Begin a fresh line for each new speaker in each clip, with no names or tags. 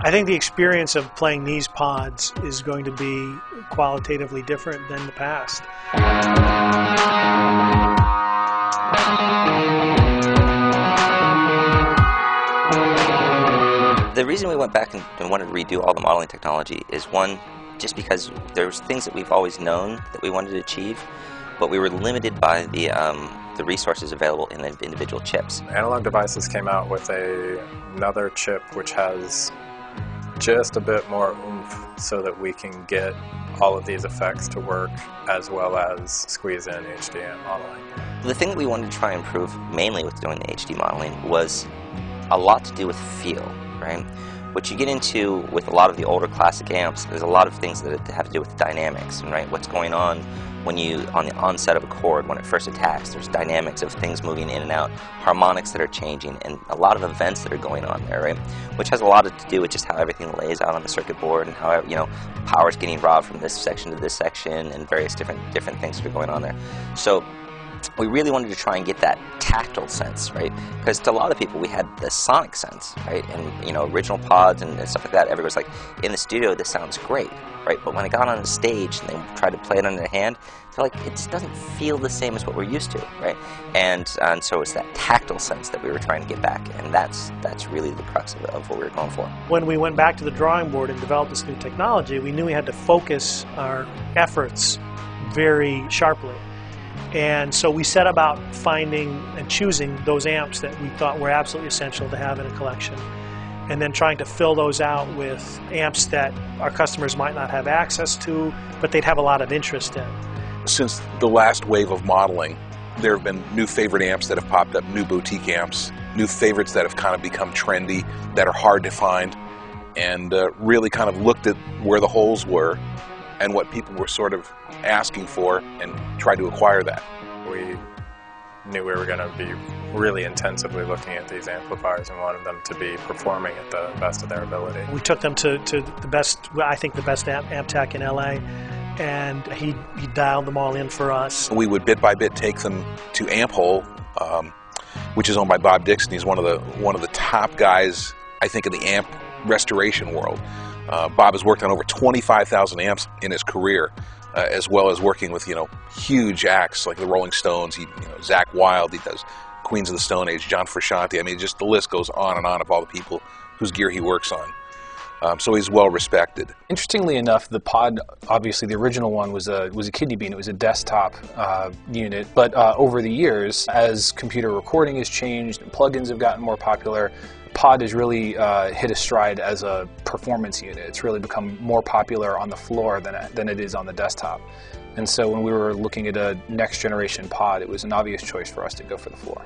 I think the experience of playing these pods is going to be qualitatively different than the past.
The reason we went back and wanted to redo all the modeling technology is, one, just because there's things that we've always known that we wanted to achieve, but we were limited by the resources available in the individual chips.
Analog Devices came out with another chip which has just a bit more oomph so that we can get all of these effects to work as well as squeeze in HDM modeling.
The thing that we wanted to try and improve mainly with doing the HD modeling was a lot to do with feel, right? What you get into with a lot of the older classic amps, there's a lot of things that have to do with dynamics, right? What's going on when you, on the onset of a chord, when it first attacks, there's dynamics of things moving in and out, harmonics that are changing, and a lot of events that are going on there, right? Which has a lot to do with just how everything lays out on the circuit board and how, you know, power's getting robbed from this section to this section and various different things that are going on there. So we really wanted to try and get that tactile sense, right? Because to a lot of people, we had the sonic sense, right? And, you know, original pods and stuff like that, everybody's like, in the studio, this sounds great, right? But when I got on the stage and they tried to play it on their hand, they're like, it just doesn't feel the same as what we're used to, right? And so it's that tactile sense that we were trying to get back, and that's really the crux of what we were going for.
When we went back to the drawing board and developed this new technology, we knew we had to focus our efforts very sharply. And so we set about finding and choosing those amps that we thought were absolutely essential to have in a collection, and then trying to fill those out with amps that our customers might not have access to, but they'd have a lot of interest in.
Since the last wave of modeling, there have been new favorite amps that have popped up, new boutique amps, new favorites that have kind of become trendy, that are hard to find, and really kind of looked at where the holes were and what people were sort of asking for and tried to acquire that.
We knew we were going to be really intensively looking at these amplifiers and wanted them to be performing at the best of their ability.
We took them to the best, I think the best amp tech in LA, and he dialed them all in for us.
We would bit by bit take them to Amp Hole, which is owned by Bob Dixon. He's one of the top guys, I think, in the amp restoration world. Bob has worked on over 25,000 amps in his career, as well as working with, you know, huge acts like the Rolling Stones. Zakk Wylde, he does Queens of the Stone Age, John Frusciante. I mean, just the list goes on and on of all the people whose gear he works on. So he's well respected.
Interestingly enough, the pod, obviously the original one was a kidney bean. It was a desktop unit. But over the years, as computer recording has changed and plugins have gotten more popular, pod has really hit a stride as a performance unit. It's really become more popular on the floor than it is on the desktop. And so when we were looking at a next generation pod, it was an obvious choice for us to go for the floor.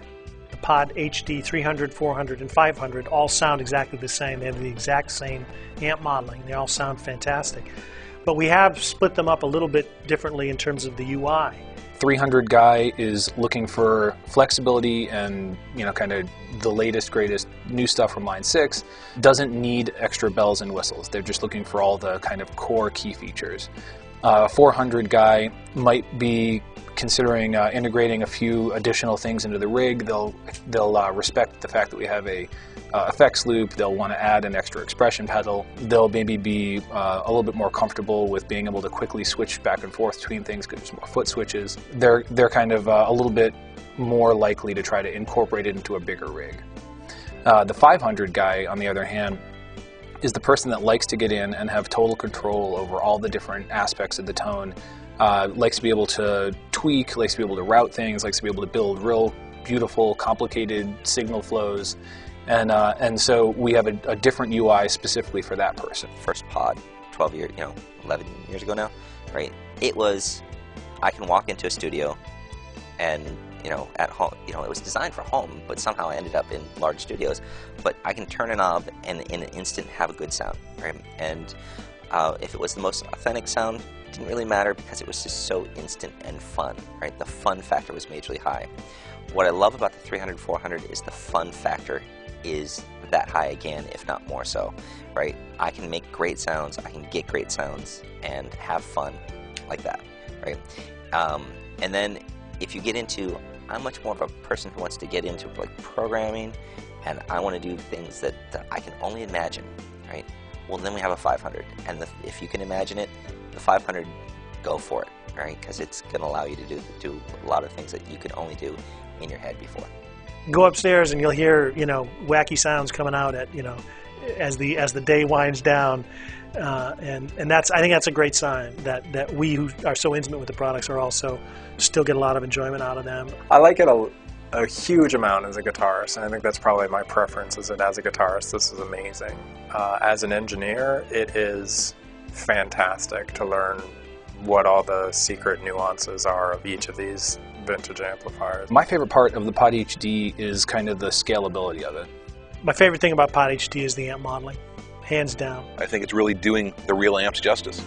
The pod HD 300, 400, and 500 all sound exactly the same. They have the exact same amp modeling. They all sound fantastic. But we have split them up a little bit differently in terms of the UI.
300 guy is looking for flexibility and, you know, kind of the latest, greatest new stuff from Line 6. Doesn't need extra bells and whistles. They're just looking for all the kind of core key features. 400 guy might be considering integrating a few additional things into the rig. They'll respect the fact that we have a effects loop. They'll want to add an extra expression pedal. They'll maybe be a little bit more comfortable with being able to quickly switch back and forth between things because there's more foot switches. They're kind of a little bit more likely to try to incorporate it into a bigger rig. The 500 guy, on the other hand, is the person that likes to get in and have total control over all the different aspects of the tone. Likes to be able to tweak, likes to be able to route things, likes to be able to build real beautiful, complicated signal flows. And so we have a different UI specifically for that person.
First pod, 11 years ago now, right? It was, I can walk into a studio and, you know, at home, you know, it was designed for home, but somehow I ended up in large studios. But I can turn a knob and in an instant have a good sound, right? And if it was the most authentic sound, it didn't really matter because it was just so instant and fun, right? The fun factor was majorly high. What I love about the 300, 400 is the fun factor is that high again, if not more so, right? I can make great sounds, I can get great sounds, and have fun like that, right? And then if you get into, I'm much more of a person who wants to get into like programming, and I want to do things that I can only imagine, right? well, then we have a 500. And if you can imagine it, the 500, go for it, right? Because it's going to allow you to do a lot of things that you could only do in your head before.
Go upstairs and you'll hear, wacky sounds coming out at, as the day winds down. And I think that's a great sign that we who are so intimate with the products are also still get a lot of enjoyment out of them.
I like it a huge amount as a guitarist, and I think that's probably my preference, is that as a guitarist this is amazing. As an engineer, it is fantastic to learn what all the secret nuances are of each of these vintage amplifiers.
My favorite part of the Pod HD is kind of the scalability of it.
My favorite thing about Pod HD is the amp modeling, hands down.
I think it's really doing the real amps justice.